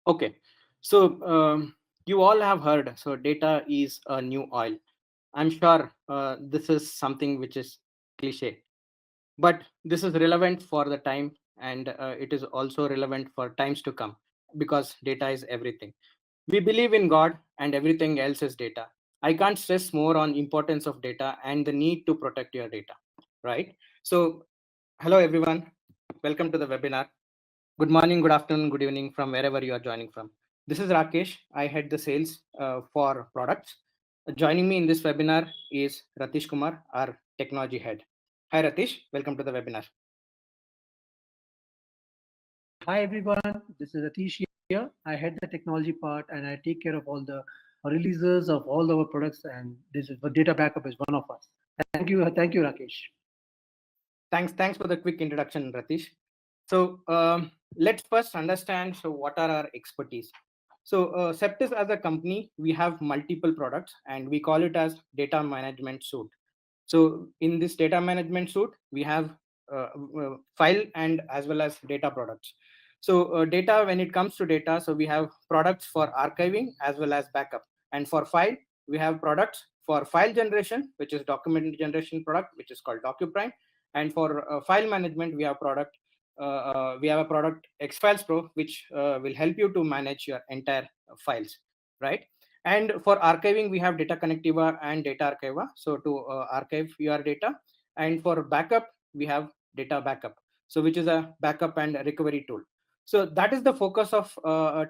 Okay, so you all have heard. So data is a new oil. I'm sure this is something which is cliche, but this is relevant for the time, and it is also relevant for times to come because data is everything. We believe in God, and everything else is data. I can't stress more on importance of data and the need to protect your data, right? So, hello everyone, welcome to the webinar. Good morning, good afternoon, good evening from wherever you are joining from. This is Rakesh. I head the sales for products. Joining me in this webinar is Ratish Kumar, our technology head. Hi, Ratish. Welcome to the webinar. Hi everyone, this is Atish here. I head the technology part and I take care of all the releases of all our products, and this is the data backup is one of us. Thank you, Rakesh. Thanks for the quick introduction, Ratish. So let's first understand. So what are our expertise? So Septis as a company, we have multiple products, and we call it as data management suite. So in this data management suite, we have file and as well as data products. So data, when it comes to data, so we have products for archiving as well as backup. And for file, we have products for file generation, which is document generation product, which is called DocuPrime. And for file management, we have a product X Files Pro, which will help you to manage your entire files, right? And for archiving, we have Data Connectiva and Data Archiva, so to archive your data. And for backup, we have Data Backup, so which is a backup and recovery tool. So that is the focus of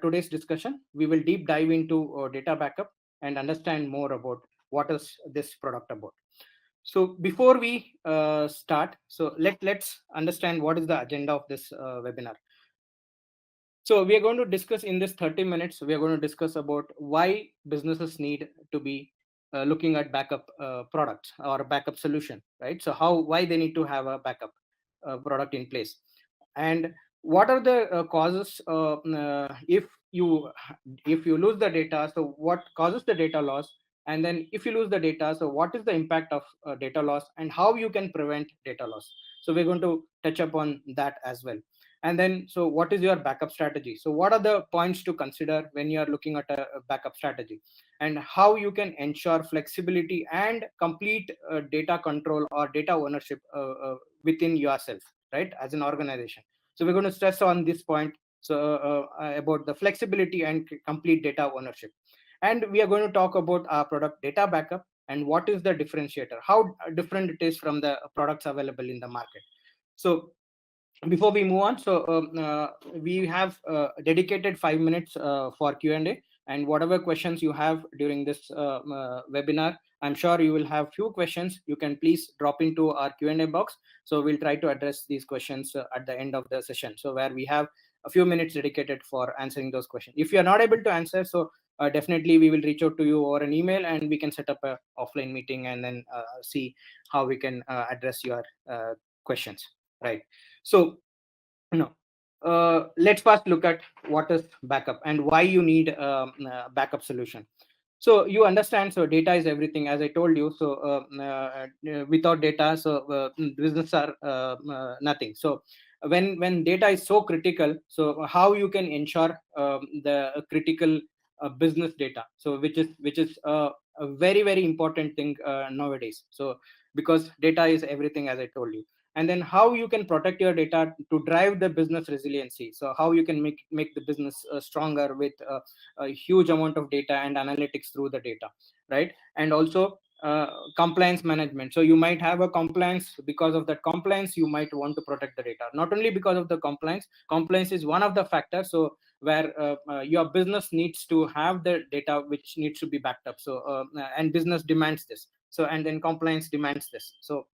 today's discussion. We will deep dive into data backup and understand more about what is this product about. So before we start, so let's understand what is the agenda of this webinar. So we are going to discuss in this 30 minutes, we are going to discuss about why businesses need to be looking at backup products or backup solution, right? So why they need to have a backup product in place, and what are the causes if you lose the data. So what causes the data loss, and then if you lose the data, so what is the impact of data loss and how you can prevent data loss. So we're going to touch upon that as well. And then, so what is your backup strategy? So what are the points to consider when you are looking at a backup strategy, and how you can ensure flexibility and complete data control or data ownership within yourself, right, as an organization. So we're going to stress on this point, so about the flexibility and complete data ownership. And we are going to talk about our product Data Backup and what is the differentiator, how different it is from the products available in the market. So before we move on, so we have dedicated 5 minutes for Q&A, and whatever questions you have during this webinar, I'm sure you will have few questions. You can please drop into our Q&A box, so we'll try to address these questions at the end of the session, so where we have a few minutes dedicated for answering those questions. If you are not able to answer, so definitely we will reach out to you over an email, and we can set up a offline meeting and then see how we can address your questions, right? So no, let's first look at what is backup and why you need backup solution. So you understand, so data is everything, as I told you. So without data, so business are nothing. So when data is so critical, so how you can ensure the critical business data, so which is a very important thing nowadays. So because data is everything, as I told you. And then how you can protect your data to drive the business resiliency, so how you can make the business stronger with a huge amount of data and analytics through the data, right? And also compliance management. So you might have a compliance. Because of that compliance, you might want to protect the data. Not only because of the compliance is one of the factors, so where your business needs to have the data which needs to be backed up. So and business demands this, so and then compliance demands this. So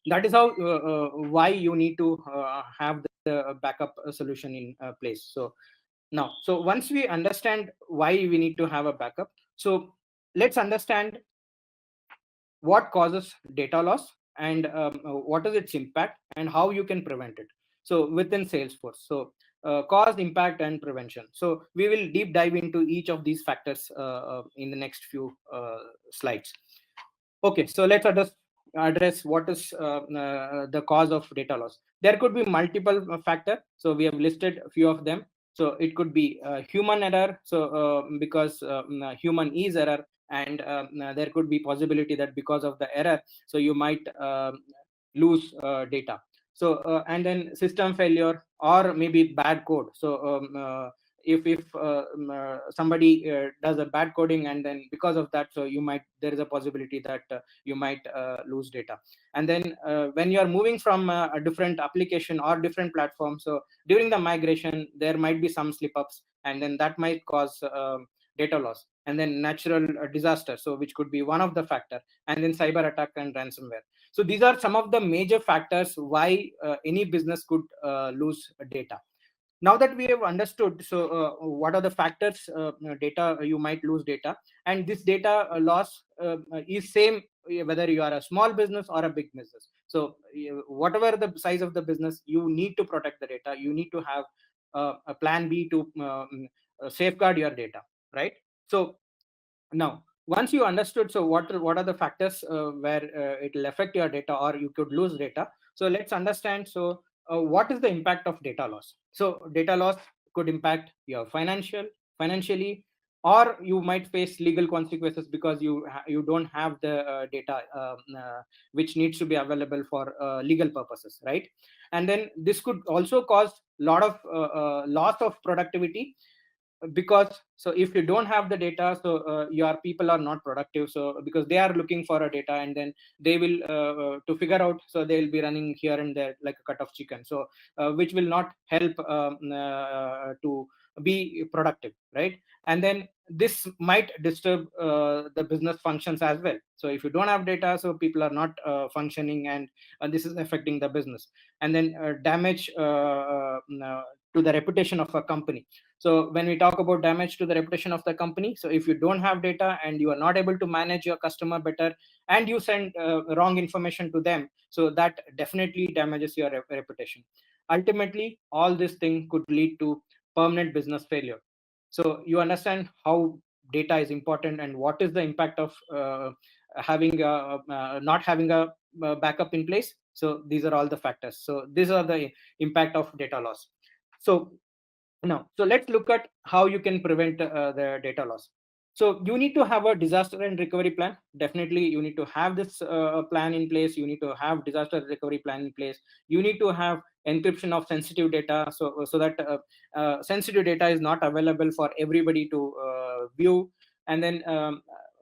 that is how why you need to have the backup solution in place. So now, so once we understand why we need to have a backup, so let's understand what causes data loss, and what is its impact and how you can prevent it. So within Salesforce, so cause, impact, and prevention. So we will deep dive into each of these factors in the next few slides. Okay, so let's address what is the cause of data loss. There could be multiple factors, so we have listed a few of them. So it could be human error, so because human is error, and there could be possibility that because of the error, so you might lose data. So and then system failure or maybe bad code. So if somebody does a bad coding, and then because of that, so you might, there is a possibility that you might lose data. And then when you are moving from a different application or different platform, so during the migration there might be some slip ups, and then that might cause data loss. And then natural disaster, so which could be one of the factor. And then cyber attack and ransomware. So these are some of the major factors why any business could lose data. Now that we have understood, so what are the factors, data, you might lose data. And this data loss is same whether you are a small business or a big business. So whatever the size of the business, you need to protect the data, you need to have a plan B to safeguard your data, right? So now once you understood, so what are the factors where it will affect your data or you could lose data. So let's understand, so what is the impact of data loss. So data loss could impact your financially, or you might face legal consequences because you don't have the data which needs to be available for legal purposes, right? And then this could also cause lot of loss of productivity, because so if you don't have the data, so your people are not productive, so because they are looking for a data, and then they will to figure out, so they'll be running here and there like a cut of chicken, so which will not help to be productive, right? And then this might disturb the business functions as well. So if you don't have data, so people are not functioning, and this is affecting the business. And then damage to the reputation of a company. So when we talk about damage to the reputation of the company, so if you don't have data and you are not able to manage your customer better, and you send wrong information to them, so that definitely damages your reputation. Ultimately all this thing could lead to permanent business failure. So you understand how data is important and what is the impact of having not having a backup in place. So these are all the factors, so these are the impact of data loss. So now, so let's look at how you can prevent the data loss. So you need to have a disaster and recovery plan. Definitely, you need to have this plan in place. You need to have disaster recovery plan in place. You need to have encryption of sensitive data, so that sensitive data is not available for everybody to view. And then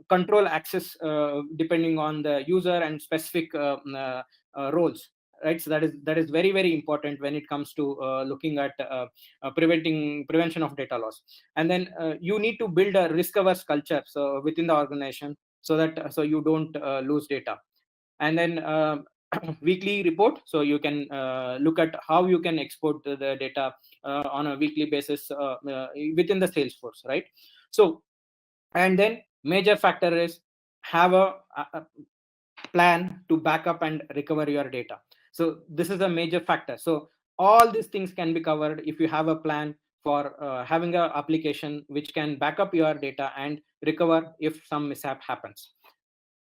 control access depending on the user and specific roles, right? So that is very very important when it comes to looking at prevention of data loss. And then you need to build a risk averse culture so within the organization, so that so you don't lose data. And then weekly report, so you can look at how you can export the data on a weekly basis within the Salesforce, right? So and then major factor is have a plan to back up and recover your data. So this is a major factor. So all these things can be covered if you have a plan for having a application which can back up your data and recover if some mishap happens.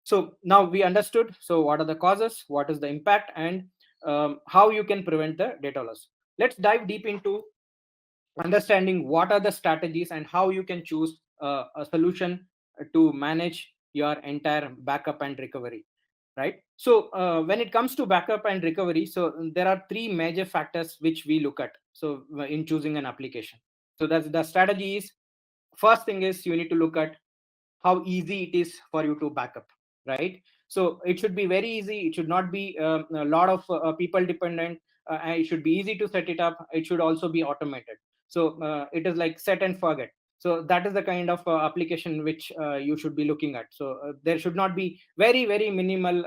So now we understood, so what are the causes, what is the impact, and how you can prevent the data loss. Let's dive deep into understanding what are the strategies and how you can choose a solution to manage your entire backup and recovery, right? So when it comes to backup and recovery, so there are three major factors which we look at, so in choosing an application. So that's the strategy is, first thing is you need to look at how easy it is for you to back up, right? So it should be very easy, it should not be a lot of people dependent, and it should be easy to set it up, it should also be automated. So it is like set and forget. So that is the kind of application which you should be looking at. So there should not be very very minimal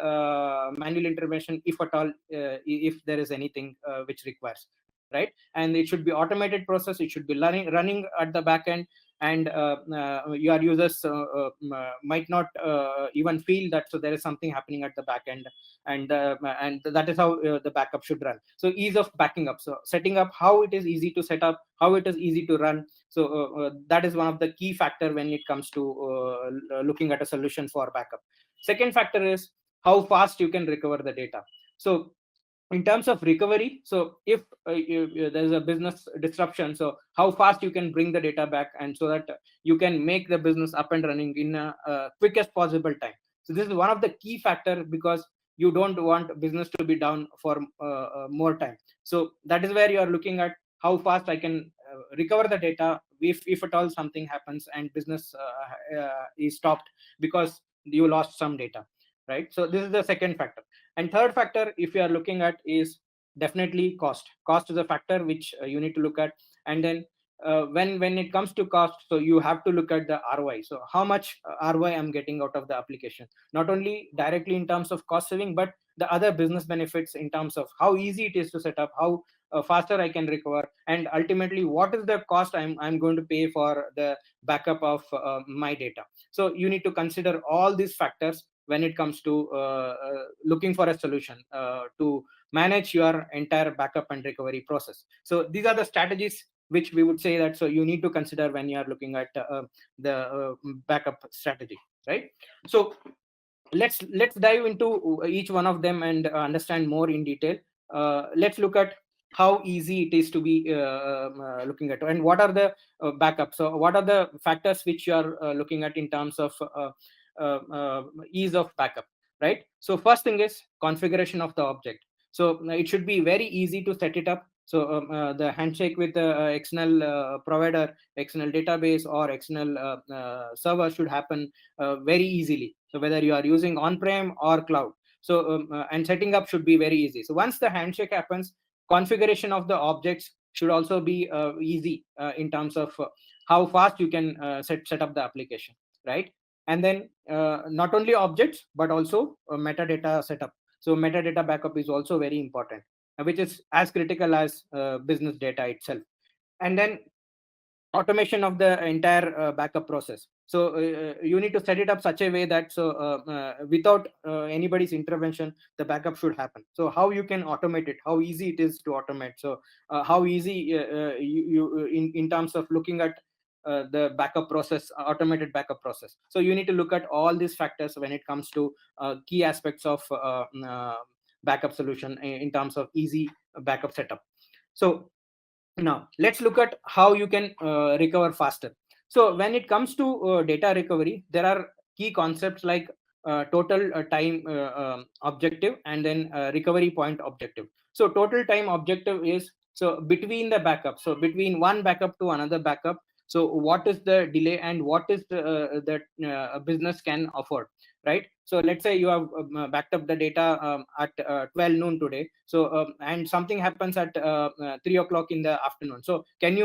manual intervention, if at all, if there is anything which requires, right? And it should be automated process, it should be running at the back end. And your users might not even feel that, so there is something happening at the back end. And that is how the backup should run. So ease of backing up, so setting up how it is easy to set up, how it is easy to run. So that is one of the key factor when it comes to looking at a solution for backup. Second factor is how fast you can recover the data. So In terms of recovery, so if there's a business disruption, so how fast you can bring the data back, and so that you can make the business up and running in a quickest possible time. So this is one of the key factor, because you don't want business to be down for more time. So that is where you are looking at how fast I can recover the data if at all something happens and business is stopped because you lost some data, right? So this is the second factor. And third factor, if you are looking at, is definitely cost is a factor which you need to look at. And then when it comes to cost, so you have to look at the ROI. So how much ROI I'm getting out of the application, not only directly in terms of cost saving, but the other business benefits in terms of how easy it is to set up, how faster I can recover, and ultimately what is the cost I'm going to pay for the backup of my data. So you need to consider all these factors when it comes to looking for a solution to manage your entire backup and recovery process. So these are the strategies which we would say that so you need to consider when you are looking at the backup strategy, right? So let's dive into each one of them and understand more in detail. Let's look at how easy it is to be looking at, and what are the backups. So what are the factors which you are looking at in terms of ease of backup, right? So first thing is configuration of the object. So it should be very easy to set it up. So the handshake with the external provider, external database, or external server should happen very easily. So whether you are using on-prem or cloud, so and setting up should be very easy. So once the handshake happens, configuration of the objects should also be easy in terms of how fast you can set up the application, right? And then not only objects but also metadata setup. So metadata backup is also very important, which is as critical as business data itself. And then automation of the entire backup process. So you need to set it up such a way that so without anybody's intervention, the backup should happen. So how you can automate it, how easy it is to automate. So how easy in terms of looking at the backup process, automated backup process. So you need to look at all these factors when it comes to key aspects of backup solution in terms of easy backup setup. So now let's look at how you can recover faster. So when it comes to data recovery, there are key concepts like total time objective, and then recovery point objective. So total time objective is so between the backup, so between one backup to another backup, so what is the delay and what is that a business can afford, right? So let's say you have backed up the data at 12 noon today, so and something happens at 3 o'clock in the afternoon. So can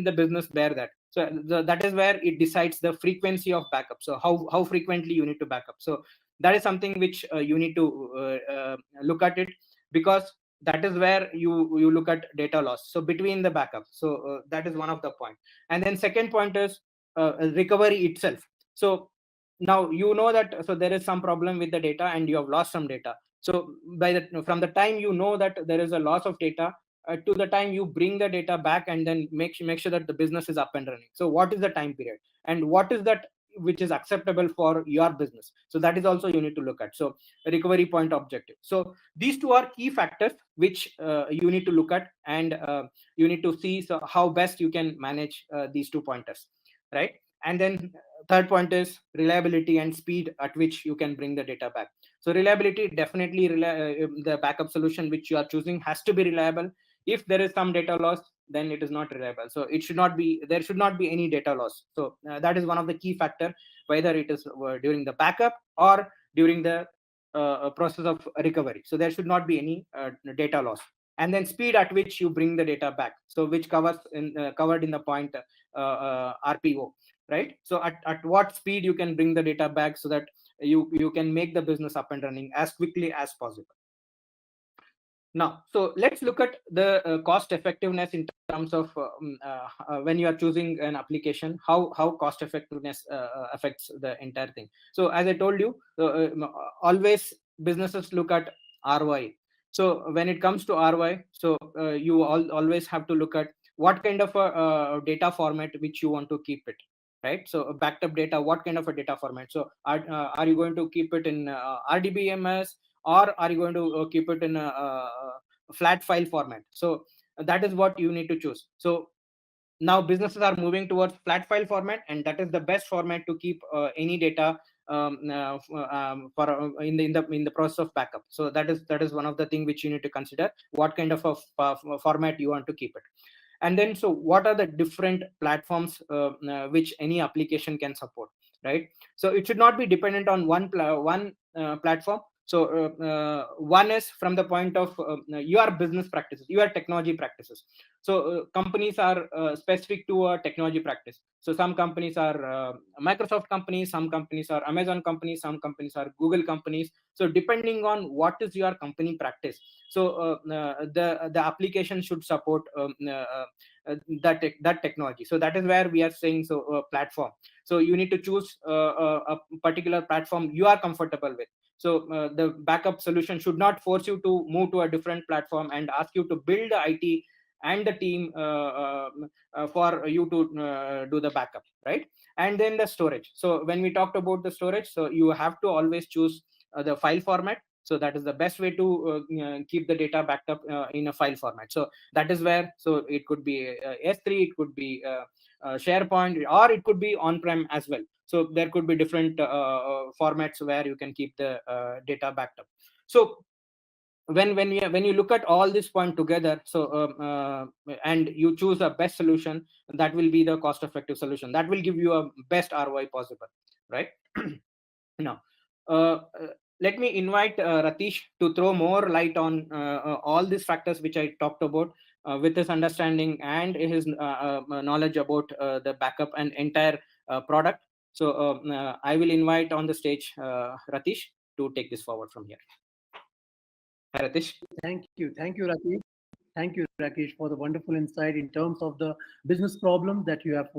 the business bear that? So that is where it decides the frequency of backup. So how frequently you need to backup. So that is something which you need to look at it, because that is where you look at data loss, so between the backup. So that is one of the point. And then second point is recovery itself. So now you know that so there is some problem with the data and you have lost some data. So from the time you know that there is a loss of data to the time you bring the data back and then make sure that the business is up and running, so what is the time period and what is that which is acceptable for your business? So that is also you need to look at. So recovery point objective. So these two are key factors which you need to look at, and you need to see so how best you can manage these two pointers, right? And then third point is reliability and speed at which you can bring the data back. So reliability, definitely the backup solution which you are choosing has to be reliable. If there is some data loss, then it is not reliable. So there should not be any data loss. So that is one of the key factor, whether it is during the backup or during the process of recovery. So there should not be any data loss. And then speed at which you bring the data back, so which covered in the point RPO, right? So at what speed you can bring the data back, so that you can make the business up and running as quickly as possible. Now, so let's look at the cost effectiveness in terms of when you are choosing an application, how cost effectiveness affects the entire thing. So as I told you, always businesses look at ROI. So when it comes to ROI, so you always have to look at what kind of a data format which you want to keep it, right? So backed up data, what kind of a data format? So are you going to keep it in RDBMS, or are you going to keep it in flat file format. So that is what you need to choose. So now businesses are moving towards flat file format, and that is the best format to keep any data for in the process of backup. So that is one of the thing which you need to consider, what kind of a format you want to keep it. And then, so what are the different platforms which any application can support, right? So it should not be dependent on one platform. So one is from the point of your business practices, your technology practices. So companies are specific to a technology practice. So some companies are Microsoft companies, some companies are Amazon companies, some companies are Google companies. So depending on what is your company practice, so the application should support that technology. So that is where we are saying, so platform. So you need to choose a particular platform you are comfortable with. So the backup solution should not force you to move to a different platform and ask you to build the IT and the team for you to do the backup, right? And then the storage. So when we talked about the storage, so you have to always choose the file format. So that is the best way to keep the data backed up in a file format. So that is where, so it could be S3, it could be SharePoint, or it could be on-prem as well. So there could be different formats where you can keep the data backed up. So when you look at all this point together, so and you choose a best solution, that will be the cost effective solution that will give you a best ROI possible, right? Now, uh, uh, let me invite Ratish to throw more light on all these factors which I talked about, with his understanding and his knowledge about the backup and entire product. So I will invite on the stage Ratish to take this forward from here. Hi, Ratish. Thank you, Rakesh. Thank you, Rakesh, for the wonderful insight in terms of the business problems that you have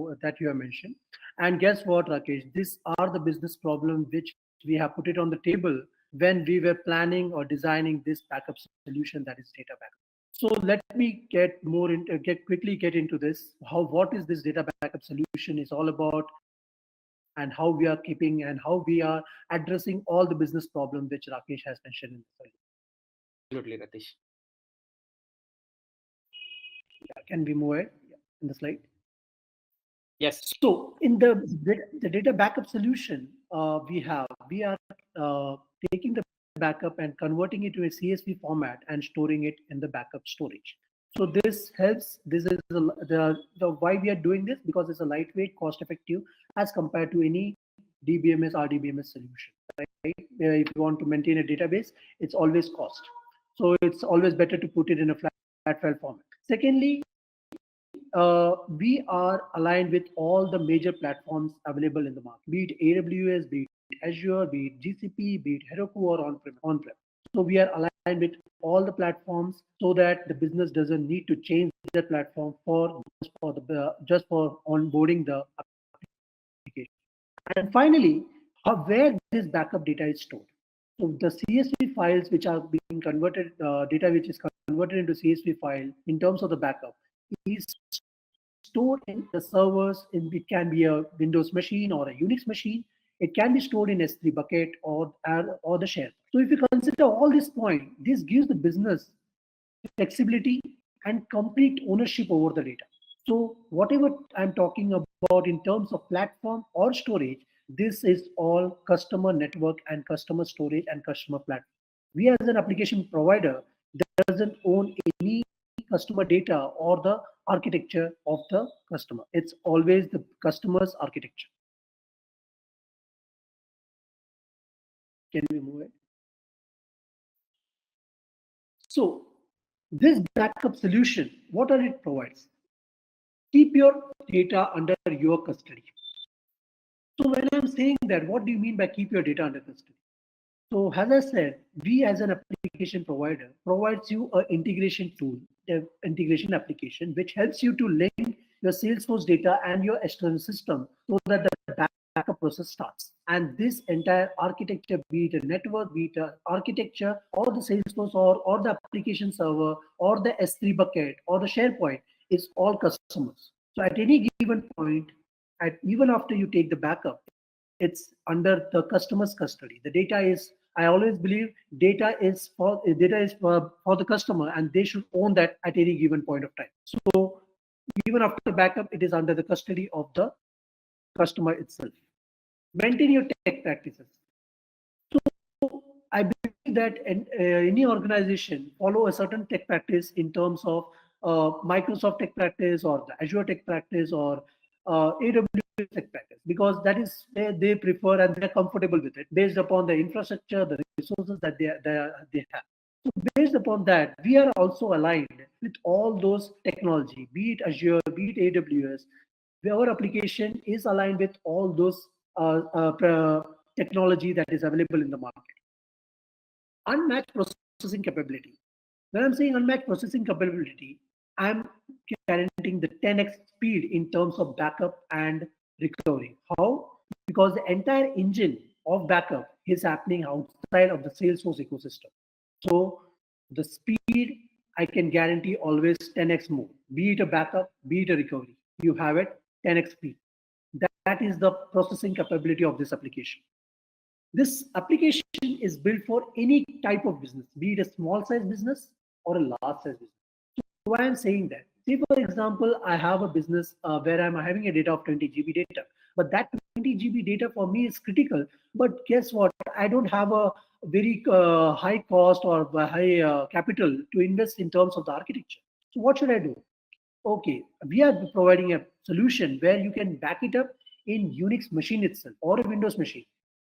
mentioned. And guess what, Rakesh? These are the business problems which we have put it on the table when we were planning or designing this backup solution, that is data backup. So let me get into this. What is this data backup solution is all about, and how we are keeping and how we are addressing all the business problems which Rakesh has mentioned in this earlier. Absolutely, Ratish. Yeah, can we move ahead in the slide? Yes. So in the data backup solution, we are taking the backup and converting it to a CSV format and storing it in the backup storage. So this helps. This is the why we are doing this, because it's a lightweight, cost effective as compared to any DBMS or RDBMS solution. Right? If you want to maintain a database, it's always cost. So it's always better to put it in a flat file format. Secondly, we are aligned with all the major platforms available in the market, be it AWS, be it Azure, be it GCP, be it Heroku or on-prem. So we are aligned with all the platforms so that the business doesn't need to change the platform for just for onboarding the application. And finally, where this backup data is stored. So the CSV files which are being converted, data which is converted into CSV file in terms of the backup is stored in the servers. It can be a Windows machine or a Unix machine. It can be stored in S3 bucket or the share. So if you consider all this point, this gives the business flexibility and complete ownership over the data. So whatever I'm talking about in terms of platform or storage, this is all customer network and customer storage and customer platform. We as an application provider doesn't own any customer data or the architecture of the customer. It's always the customer's architecture. Can we move it? So this backup solution, what are it provides? Keep your data under your custody. So when I'm saying that, what do you mean by keep your data under custody? So as I said, we as an application provider provides you an integration tool, an integration application, which helps you to link your Salesforce data and your external system so that the backup process starts. And this entire architecture, be it a network, be it an architecture, or the Salesforce, or the application server, or the S3 bucket, or the SharePoint, is all customers. So at any given point, even after you take the backup, it's under the customer's custody. The data is I always believe data is for the customer, and they should own that at any given point of time. So even after backup, it is under the custody of the customer itself. Maintain your tech practices. So I believe that any organization follow a certain tech practice in terms of Microsoft tech practice or the Azure tech practice or AWS tech practice, because that is where they prefer and they're comfortable with it based upon the infrastructure, the resources that they have. So based upon that, we are also aligned with all those technology, be it Azure, be it AWS. Our application is aligned with all those technology that is available in the market. Unmatched processing capability. When I'm saying unmatched processing capability, I'm guaranteeing the 10x speed in terms of backup and recovery. How? Because the entire engine of backup is happening outside of the Salesforce ecosystem. So the speed I can guarantee always 10x more. Be it a backup, be it a recovery. You have it 10x speed. That is the processing capability of this application. This application is built for any type of business, be it a small size business or a large size business. So why I'm saying that? Say for example, I have a business where I'm having a data of 20 GB data, but that 20 GB data for me is critical. But guess what? I don't have a very high cost or high capital to invest in terms of the architecture. So what should I do? Okay, we are providing a solution where you can back it up in Unix machine itself or a Windows machine.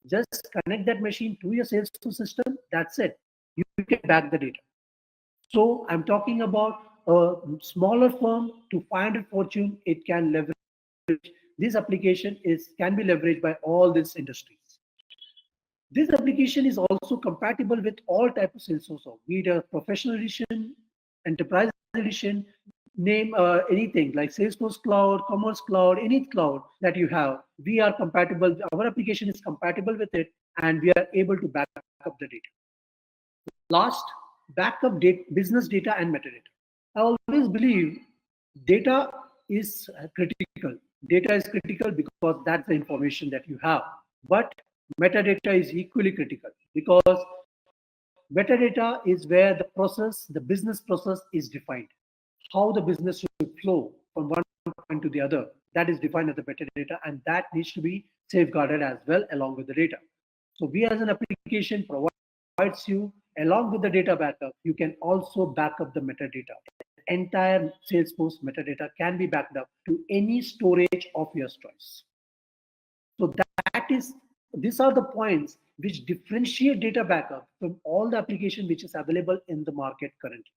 Just connect that machine to your Salesforce system. That's it. You can back the data. So I'm talking about a smaller firm to 500 fortune. It can leverage this application is can be leveraged by all these industries. This application is also compatible with all types of Salesforce, be it a professional edition, enterprise edition, name anything like Salesforce Cloud, Commerce Cloud, any cloud that you have. We are compatible. Our application is compatible with it, and we are able to back up the data. Last, backup data, business data and metadata. I always believe data is critical. Data is critical because that's the information that you have. But metadata is equally critical because metadata is where the process, the business process is defined. How the business should flow from one point to the other. That is defined as the metadata, and that needs to be safeguarded as well along with the data. So we as an application provides you along with the data backup, you can also back up the metadata. The entire Salesforce metadata can be backed up to any storage of your choice. So that is these are the points which differentiate data backup from all the application which is available in the market currently.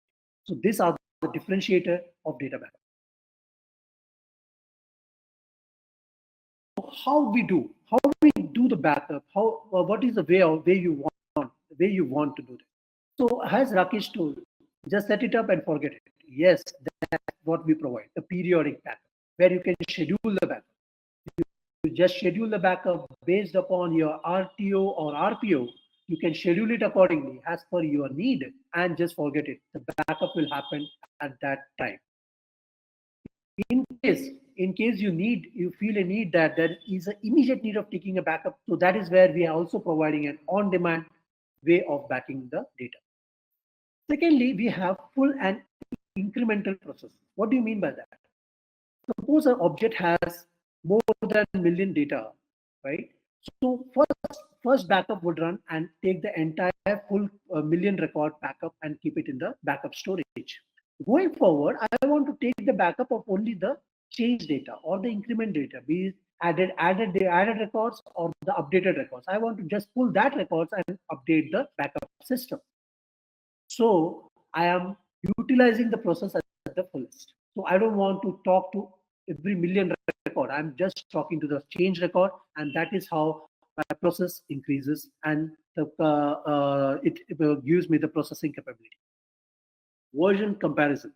So these are the differentiator of data backup. How we do the backup? How what is the way you want to do that? So as Rakesh told, just set it up and forget it. Yes, that's what we provide, a periodic backup where you can schedule the backup. You just schedule the backup based upon your RTO or RPO. You can schedule it accordingly as per your need and just forget it. The backup will happen at that time. In case you feel a need that there is an immediate need of taking a backup, so that is where we are also providing an on-demand way of backing the data. Secondly, we have full and incremental process. What do you mean by that? Suppose an object has more than a million data, right? So first backup would run and take the entire full million record backup and keep it in the backup storage. Going forward, I want to take the backup of only the change data or the increment data, be it added records or the updated records. I want to just pull that records and update the backup system. So I am utilizing the process at the fullest. So I don't want to talk to every million record. I'm just talking to the change record, and that is how my process increases and it gives me the processing capability. Version comparison.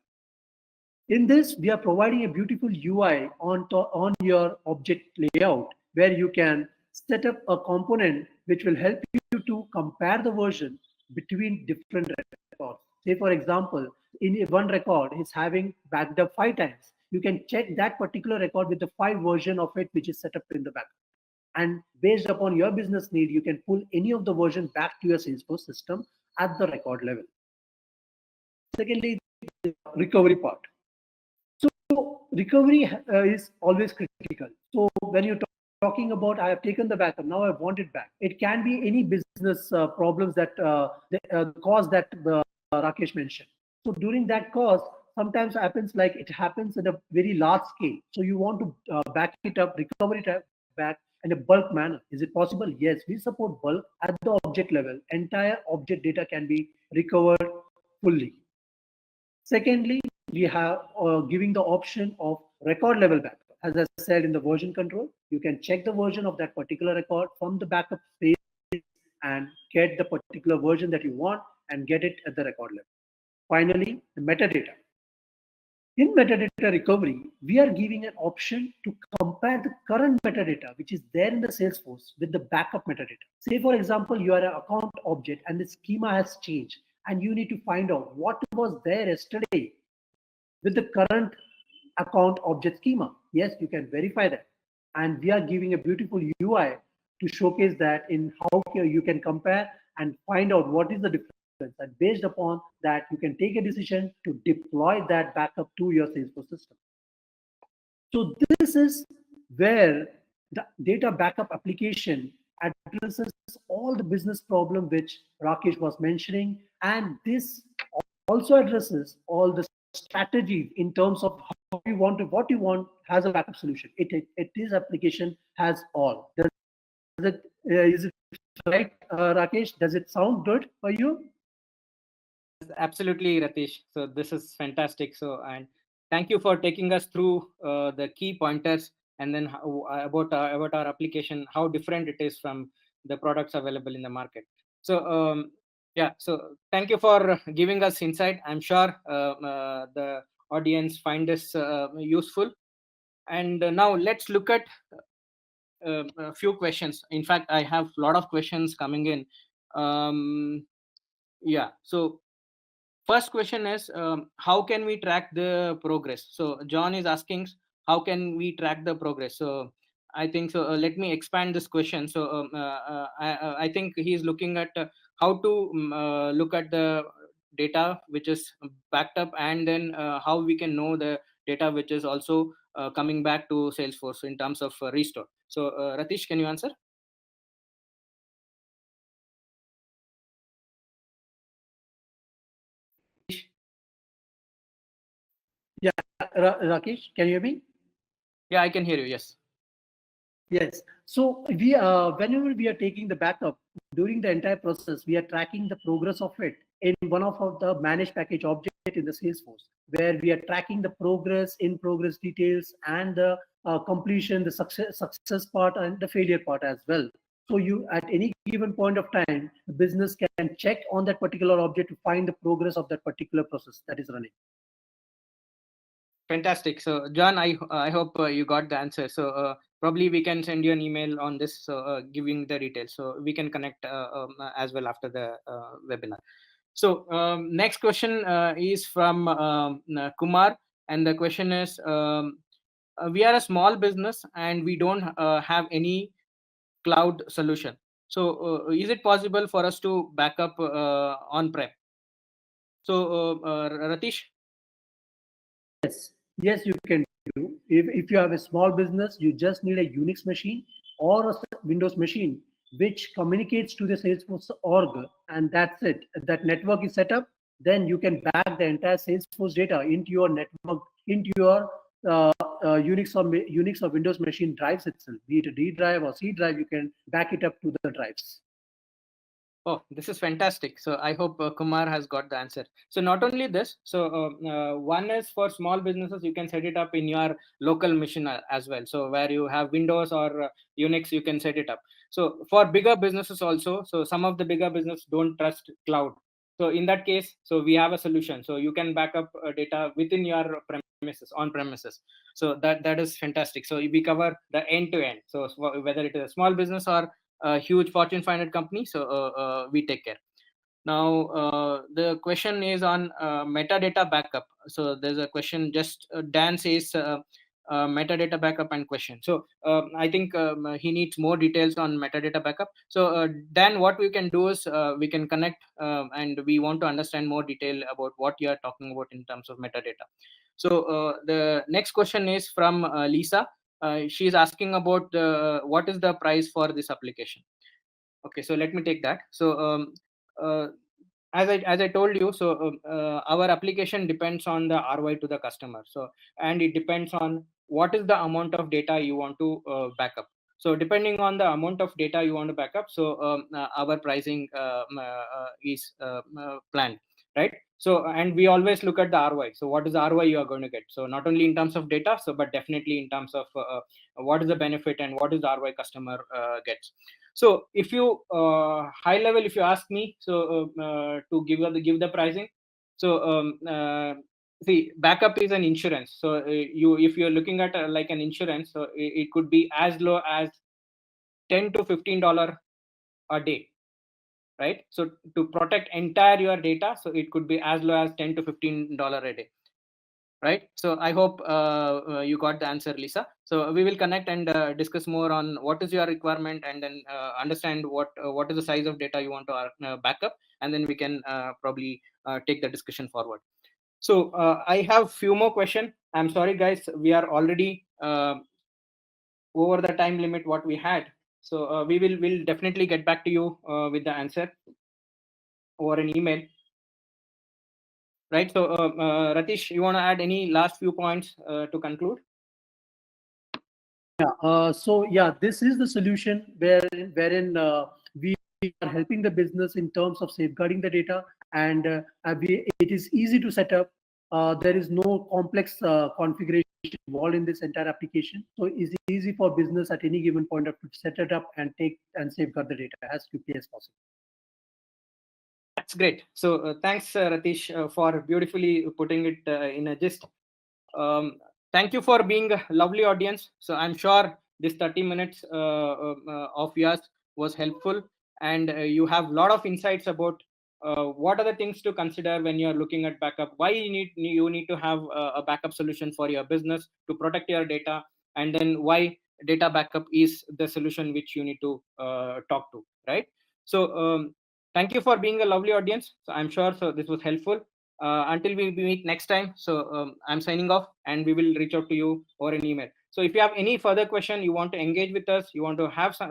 In this, we are providing a beautiful UI on your object layout where you can set up a component which will help you to compare the version between different records. Say, for example, in one record is having backed up 5 times. You can check that particular record with the 5 version of it which is set up in the back. And based upon your business need, you can pull any of the version back to your Salesforce system at the record level. Secondly, recovery part. So recovery is always critical. So when you're talking about, I have taken the backup, now I want it back. It can be any business problems that the cause that Rakesh mentioned. So during that cause, sometimes happens like it happens at a very large scale. So you want to back it up, recover it back in a bulk manner. Is it possible? Yes, we support bulk at the object level. Entire object data can be recovered fully. Secondly, we have giving the option of record level backup. As I said in the version control, you can check the version of that particular record from the backup space and get the particular version that you want and get it at the record level. Finally, the metadata. In metadata recovery, we are giving an option to compare the current metadata, which is there in the Salesforce, with the backup metadata. Say, for example, you are an account object and the schema has changed, and you need to find out what was there yesterday with the current account object schema. Yes, you can verify that. And we are giving a beautiful UI to showcase that in how you can compare and find out what is the difference. And based upon that, you can take a decision to deploy that backup to your Salesforce system. So this is where the data backup application addresses all the business problem which Rakesh was mentioning, and this also addresses all the strategies in terms of how you want to, what you want has a backup solution. It is application has all. Does it is it right, Rakesh? Does it sound good for you? Yes, absolutely, Ratish. So this is fantastic. So, and thank you for taking us through the key pointers, and then about our application, how different it is from the products available in the market. So yeah, so thank you for giving us insight. I'm sure the audience find this useful. And now let's look at a few questions. In fact, I have a lot of questions coming in. Yeah, so first question is, how can we track the progress? So John is asking, how can we track the progress? So I think so. Let me expand this question. So I think he is looking at how to look at the data which is backed up, and then how we can know the data which is also coming back to Salesforce in terms of restore. So Ratish, can you answer? Yeah, Rakesh, can you hear me? Yeah, I can hear you. Yes. Yes. So whenever we are taking the backup during the entire process, we are tracking the progress of it in one of the managed package object in the Salesforce, where we are tracking the progress, in progress details, and the completion, the success part, and the failure part as well. So you, at any given point of time, the business can check on that particular object to find the progress of that particular process that is running. Fantastic. So, John, I hope you got the answer. So, probably we can send you an email on this, so giving the details. So we can connect as well after the webinar. So, next question is from Kumar, and the question is: we are a small business and we don't have any cloud solution. So, is it possible for us to back up on-prem? So, Ratish. Yes, yes, you can do. If you have a small business, you just need a Unix machine or a Windows machine which communicates to the Salesforce org, and that's it. That network is set up, then you can back the entire Salesforce data into your network, into your Unix or Windows machine drives itself, be it a D drive or C drive. You can back it up to the drives. Oh, this is fantastic. So I hope Kumar has got the answer. So not only this, so one is for small businesses, you can set it up in your local machine as well. So where you have Windows or Unix, you can set it up. So for bigger businesses also, so some of the bigger business don't trust cloud. So in that case, so we have a solution. So you can back up data within your premises, on premises. So that is fantastic. So we cover the end to end. So whether it is a small business or a huge Fortune 500 company, so we take care. Now the question is on metadata backup. So there's a question. Just Dan says, metadata backup and question. So I think he needs more details on metadata backup. So Dan, what we can do is we can connect, and we want to understand more detail about what you are talking about in terms of metadata. So the next question is from Lisa. She is asking about what is the price for this application. Okay, so let me take that. So uh, as I told you, so our application depends on the ROI to the customer. So, and it depends on what is the amount of data you want to back up. So depending on the amount of data you want to back up, so our pricing is planned, right? So, and we always look at the ROI. So what is the ROI you are going to get? So not only in terms of data, so but definitely in terms of what is the benefit and what is the ROI customer gets. So if you high level, if you ask me, so to give the pricing, so see, backup is an insurance. So you, if you're looking at like an insurance, so it could be as low as $10 to $15 a day, right? So to protect entire your data, so it could be as low as $10 to $15 a day, right? So I hope you got the answer, Lisa. So we will connect and discuss more on what is your requirement, and then understand what is the size of data you want to back up, and then we can probably take the discussion forward. So I have few more questions. I'm sorry guys, we are already over the time limit what we had. So will definitely get back to you with the answer or an email, right? So Ratish, you want to add any last few points to conclude? Yeah. So yeah, this is the solution wherein we are helping the business in terms of safeguarding the data, and it is easy to set up. There is no complex configuration involved in this entire application, so it's easy for business at any given point of to set it up and take and safeguard the data as quickly as possible. That's great. So thanks, Ratish, for beautifully putting it in a gist. Um, Thank you for being a lovely audience. So I'm sure this 30 minutes of yours was helpful, and you have a lot of insights about what are the things to consider when you're looking at backup. Why you need to have a backup solution for your business to protect your data, and then why data backup is the solution which you need to talk to, right? So thank you for being a lovely audience. So I'm sure so this was helpful. Until we meet next time, so I'm signing off, and we will reach out to you or an email. So if you have any further question, you want to engage with us, you want to have some,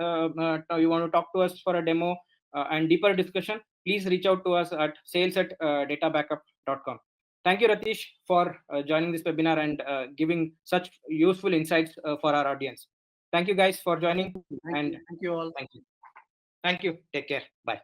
you want to talk to us for a demo and deeper discussion, please reach out to us at sales@databackup.com. Thank you, Ratish, for joining this webinar and giving such useful insights for our audience. Thank you guys for joining, and Thank you all. thank you. Thank you. Take care. Bye.